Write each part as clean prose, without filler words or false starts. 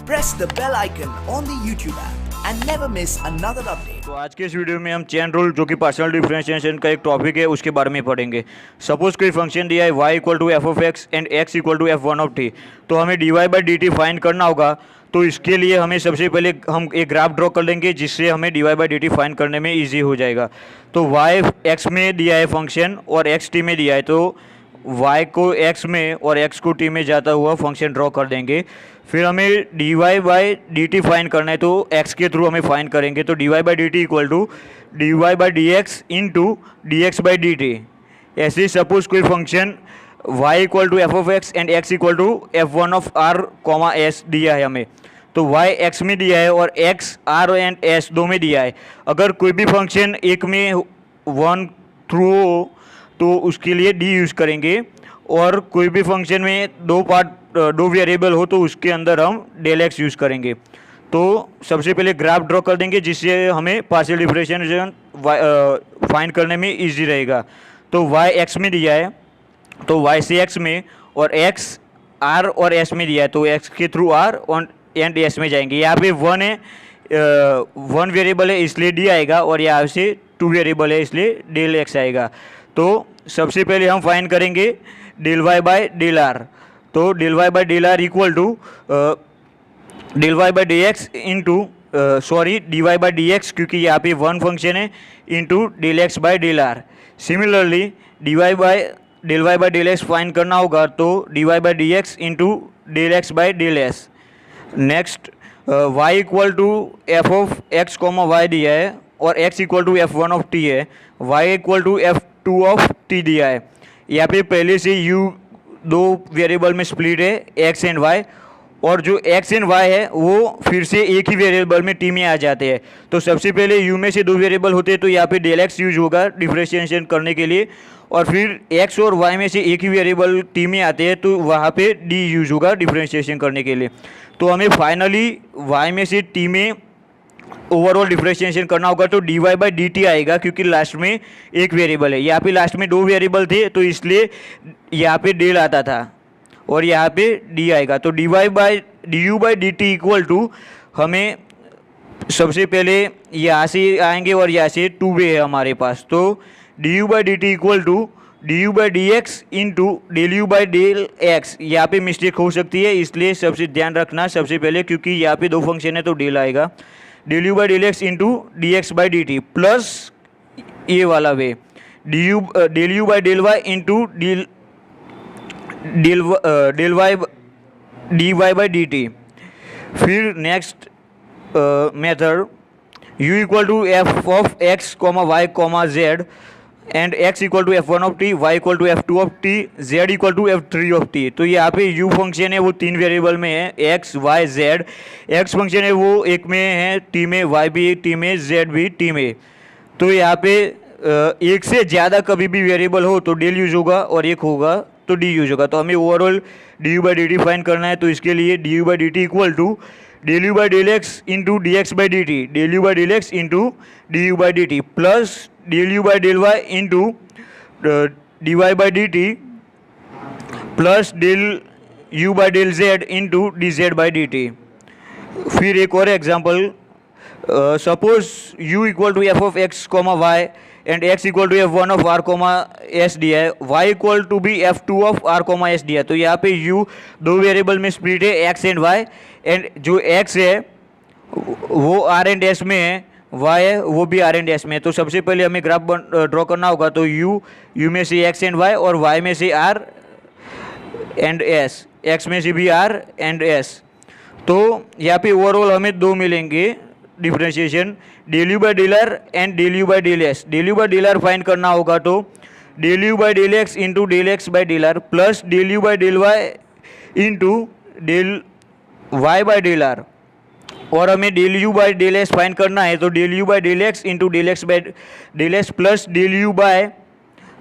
press the bell icon on the YouTube app and never miss another update. तो आज के इस video में हम चेन रूल जो कि पार्शियल डिफरेंशिएशन का एक टॉपिक है उसके बारे में पढ़ेंगे। सपोज कोई फंक्शन दिया है y equal to F of X and x equal to F one of T, तो हमें dy by D T find करना होगा। तो इसके लिए हमें सबसे पहले हम एक ग्राफ ड्रॉ कर लेंगे जिससे हमें dy by D T find करने में ईजी हो जाएगा। तो y x में दिया है फंक्शन और x t में दिया है, तो y को x में और x को t में जाता हुआ फंक्शन ड्रॉ कर देंगे। फिर हमें dy by D T find करना है, तो x के थ्रू हमें फाइंड करेंगे। तो dy by D T equal to D Y by D X into D x by D T. ऐसे ही सपोज कोई function y equal to F of X and x equal to F one of R comma S दिया है हमें, तो y x में दिया है और x r एंड s दो में दिया है। अगर कोई भी फंक्शन एक में वन थ्रू हो तो उसके लिए d यूज़ करेंगे, और कोई भी फंक्शन में दो वेरिएबल हो तो उसके अंदर हम डेल एक्स यूज़ करेंगे। तो सबसे पहले ग्राफ ड्रॉ कर देंगे जिससे हमें पार्शियल डिफरेंशिएशन फाइंड करने में इजी रहेगा। तो y x में दिया है तो y से x में, और x r और s में दिया है तो x के थ्रू r और एंड s में जाएंगे। यहाँ पे वन है, वन वेरिएबल है इसलिए d आएगा, और यहाँ से टू वेरिएबल है इसलिए डेल x आएगा। तो सबसे पहले हम फाइंड करेंगे del y by del r। तो del y by del r equal to del y by D X into D Y by D X, क्योंकि यहाँ पे वन फंक्शन है, into del X by del R. Similarly D Y by del X find करना होगा, तो D Y by D X into del X by del S. Next y equal to F of x comma Y दिया है और x equal to F one of T है, y equal to F two of T दिया है। यहाँ पे पहले से u दो वेरिएबल में स्प्लिट है x एंड y, और जो x एंड y है वो फिर से एक ही वेरिएबल में t में आ जाते हैं। तो सबसे पहले u में से दो वेरिएबल होते हैं तो यहाँ पे डेल x यूज होगा डिफरेंशिएशन करने के लिए, और फिर x और y में से एक ही वेरिएबल t में आते हैं तो वहाँ पे d यूज होगा डिफरेंशिएशन करने के लिए। तो हमें फाइनली y में से t में ओवरऑल डिफरेंशिएशन करना होगा, तो D Y by D T आएगा क्योंकि लास्ट में एक वेरिएबल है। यहाँ पे लास्ट में दो वेरिएबल थे तो इसलिए यहाँ पे डेल आता था और यहाँ पे डी आएगा। तो D Y by D U by D T equal to हमें सबसे पहले यहाँ से आएंगे और यहाँ से टू वे है हमारे पास, तो D U by D T equal to D U by D X into del you by del X. यहाँ पे मिस्टेक हो सकती है इसलिए सबसे ध्यान रखना सबसे पहले, क्योंकि यहाँ पे दो फंक्शन है तो डेल आएगा। Del you by del x into D x by D T plus ये वाला वे del you by del Y into del y d Y by D T. फिर next method u equal to F of x comma Y comma z and x equal to F one of t, y equal to F two of t, z equal to f three of T. तो यहाँ पे u function है वो तीन variable में है x y z। x function है वो एक में है t में, y भी t में, z भी t में। तो यहाँ पे एक से ज़्यादा कभी भी वेरिएबल हो तो डेल यूज होगा और एक होगा तो डी यूज होगा। तो हमें overall D U by D T find करना है, तो इसके लिए D U by D T equal to del you by del x into D x by D T, del you by del x into D U by D T plus del you by del Y into D Y by D T plus del you by del Z into D Z by D T. फिर एक और example, suppose u equal to F of x comma Y and x equal to F one of R comma S दिया है, y equal to भी F two of R comma S दिया है। तो यहाँ पे u दो वेरिएबल में स्प्लिट है x एंड y, एंड जो x है वो r एंड s में है, y है वो भी r एंड s में है। तो सबसे पहले हमें ग्राफ ड्रॉ करना होगा, तो u में से x एंड y और y में से r एंड s, x में से भी r एंड s। तो यहाँ पे ओवरऑल हमें दो मिलेंगे differentiation, del you by del R and del you by del S. Del you by del R find करना होगा, तो del you by del x into del X by del R plus del you by del Y into del Y by del R, और हमें del you by del S find करना है, तो del you by del x into del X by del S plus del you by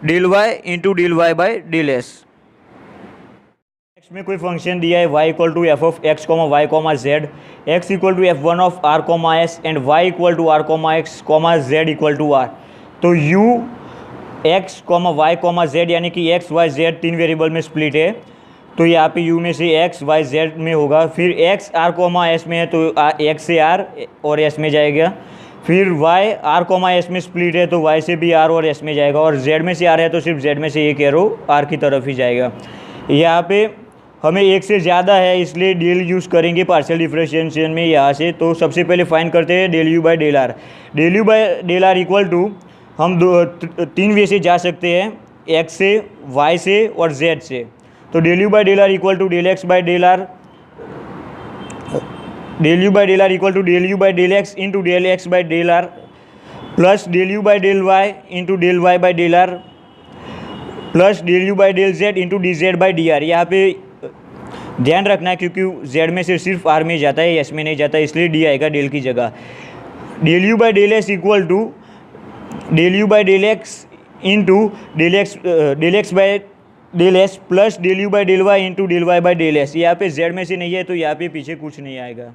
del Y into del Y by del S. में कोई function दिया है y equal to F of x comma Y comma Z, X equal to F one of R comma S and y equal to R comma X comma Z equal to R. तो u X comma Y comma Z यानी कि X Y Z तीन variable में split है, तो यहाँ पे u में से x y z में होगा, फिर x r कोमा s में है तो x से r और s में जाएगा, फिर y r कोमा s में स्प्लिट है तो y से भी r और s में जाएगा, और z में से r है तो सिर्फ z में से एक एरो r की तरफ ही जाएगा। यहाँ पे हमें एक से ज़्यादा है इसलिए डेल यूज़ करेंगे पार्शियल डिफरेंशिएशन में यहाँ से। तो सबसे पहले फाइंड करते हैं del you by del R. Del you by del R equal to हम तीन वे से जा सकते हैं, x से, y से और z से। तो del you by del R equal to del X by del R, del you by del R equal to del you by del x into del X by del R plus del you by del Y into del Y by del R plus del you by del Z into D Z by D R. यहाँ पे ध्यान रखना है क्योंकि z में से सिर्फ r में जाता है, s में नहीं जाता, इसलिए d आएगा डेल की जगह। Del you by del S equal to del you by del x into del X by del S plus del you by del Y into del Y by del S. यहाँ पे z में से नहीं है तो यहाँ पे पीछे कुछ नहीं आएगा।